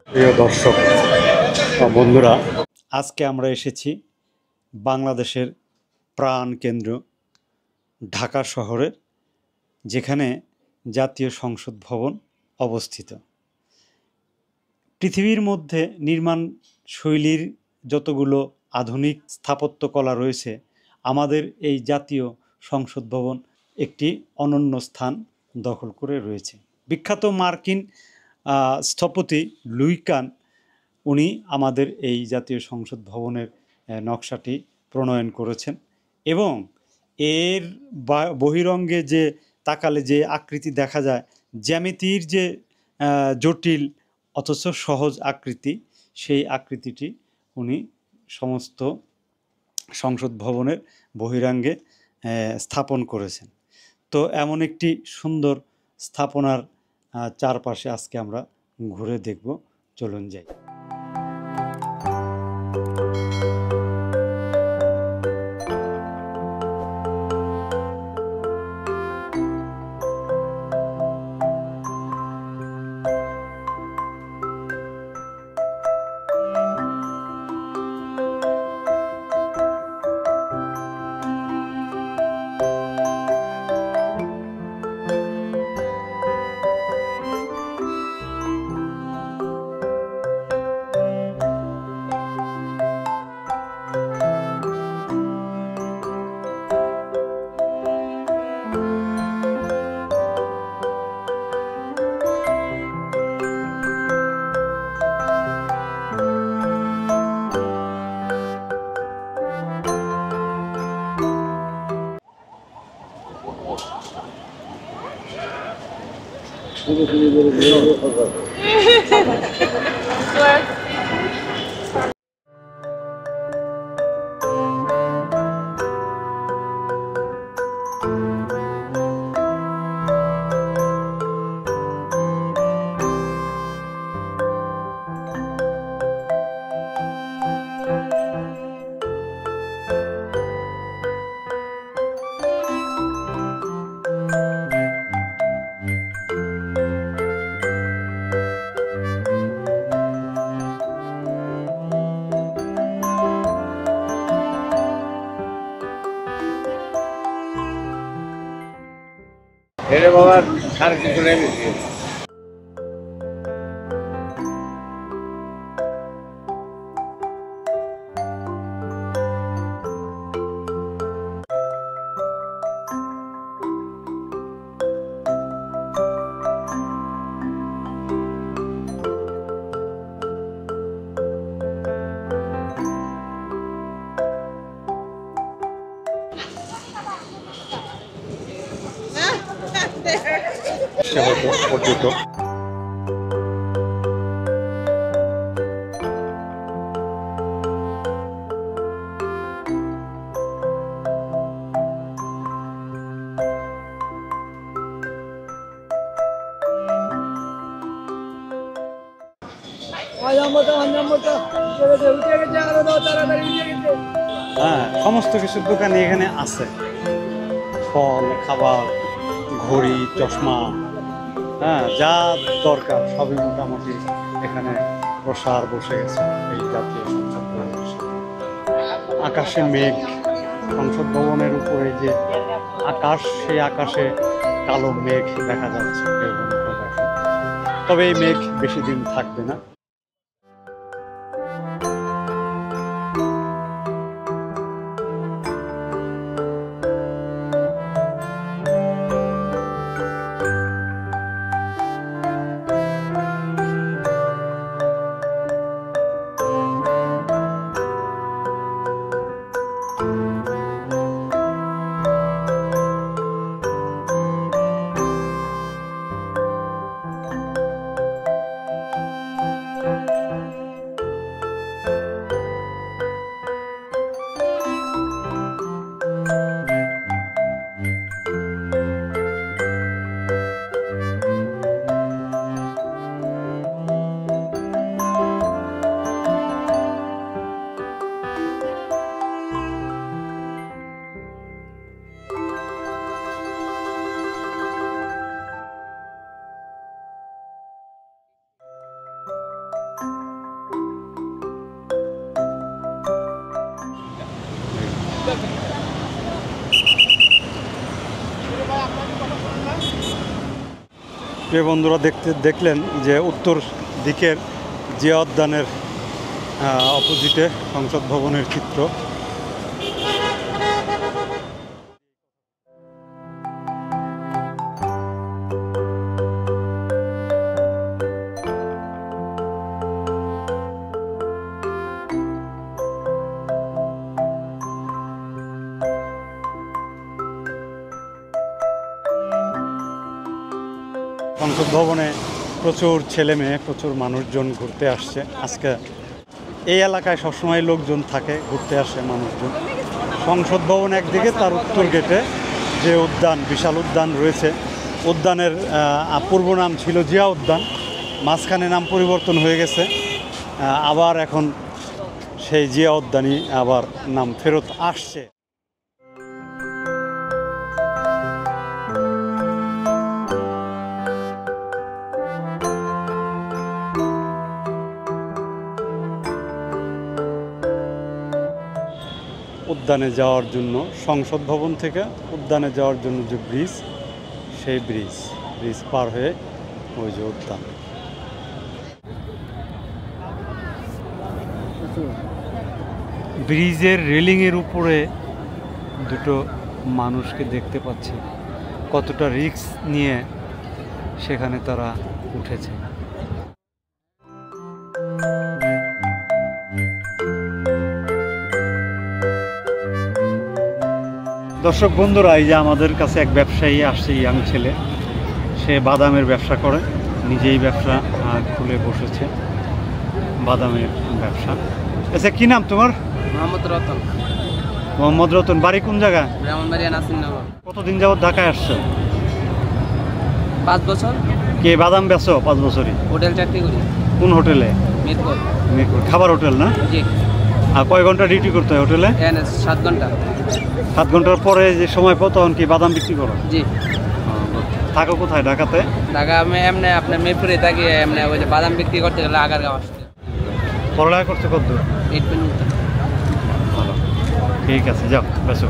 প্রিয় দর্শক বন্ধুরা, আজকে আমরা এসেছি বাংলাদেশের প্রাণ কেন্দ্র ঢাকা শহরের, যেখানে জাতীয় সংসদ ভবন অবস্থিত। পৃথিবীর মধ্যে নির্মাণ শৈলীর যতগুলো আধুনিক স্থাপত্যকলা রয়েছে, আমাদের এই জাতীয় সংসদ ভবন একটি অনন্য স্থান দখল করে রয়েছে। বিখ্যাত মার্কিন স্থপতি লুই কান, উনি আমাদের এই জাতীয় সংসদ ভবনের নকশাটি প্রণয়ন করেছেন এবং এর বহিরঙ্গে যে তাকালে যে আকৃতি দেখা যায়, জ্যামিতির যে জটিল অথচ সহজ আকৃতি, সেই আকৃতিটি উনি সমস্ত সংসদ ভবনের বহিরাঙ্গে স্থাপন করেছেন। তো এমন একটি সুন্দর স্থাপনার চারপাশে আজকে আমরা ঘুরে দেখব, চলুন যাই। এরে বাবা সাড়ে তিনশো টাকা বেশি। পর্যটক সমস্ত কিছুর দোকানই এখানে আছে। ফল, খাবার, ঘড়ি, চশমা, যা দরকার সবই মোটামুটি এখানে প্রসার বসে গেছে এই জাতীয় সংসদ ভবনের সামনে। আকাশে মেঘ, সংসদ ভবনের উপরে যে আকাশ, সেই আকাশে কালো মেঘ দেখা যাচ্ছে। তবে এই মেঘ বেশি দিন থাকবে না। প্রিয় বন্ধুরা, দেখলেন যে উত্তর দিকের জিয়া উদ্যানের অপোজিটে সংসদ ভবনের চিত্র। সংসদ ভবনে প্রচুর ছেলে মেয়ে, প্রচুর মানুষজন ঘুরতে আসছে। আজকে এই এলাকায় সবসময় লোকজন থাকে, ঘুরতে আসে মানুষজন। সংসদ ভবন একদিকে, তার উত্তর গেটে যে উদ্যান, বিশাল উদ্যান রয়েছে, উদ্যানের পূর্ব নাম ছিল জিয়া উদ্যান, মাঝখানে নাম পরিবর্তন হয়ে গেছে, আবার এখন সেই জিয়া উদ্যানই আবার নাম ফেরত আসছে। উদ্যানে যাওয়ার জন্য, সংসদ ভবন থেকে উদ্যানে যাওয়ার জন্য যে ব্রিজ, সেই ব্রিজ পার হয়ে ওই যে উদ্যান। ব্রিজের রেলিংয়ের উপরে দুটো মানুষকে দেখতে পাচ্ছি, কতটা রিস্ক নিয়ে সেখানে তারা উঠেছে। দর্শক বন্ধুরা, এই যে আমাদের কাছে এক ব্যবসায়ী আসছে, ইয়াং ছেলে, সে বাদামের ব্যবসা করে, নিজেই ব্যবসা খুলে বসেছে, বাদামের ব্যবসা। আচ্ছা, কি নাম তোমার? মোহাম্মদ রতন। মোহাম্মদ রতন। বাড়ি কোন জায়গা? ব্রাহ্মণবাড়িয়া নাসিরনগর। কতদিন যাবত ঢাকায় আসছো? 5 বছর। কে বাদাম বেচো? 5 বছরই। হোটেল চাকরি করি। কোন হোটেলে? মিরপুর। মিরপুর খাবার হোটেল না? জি। আর কয় ঘন্টা ডিউটি করতে হয় হোটেলে? 7 ঘন্টা। 7 ঘন্টার পরে যে সময় পাও তখন কি বাদাম বিক্রি করো? জি। থাকো কোথায় ঢাকাতে? ঢাকা আমি এমনি আপনার মিরপুরে থাকি, এমনি ওই যে বাদাম বিক্রি করতে গেলে আগারগাঁও আসতে। পড়ালেখা করছো কত দূর? 8 মিনিট। ভালো, ঠিক আছে, যাও বেসো।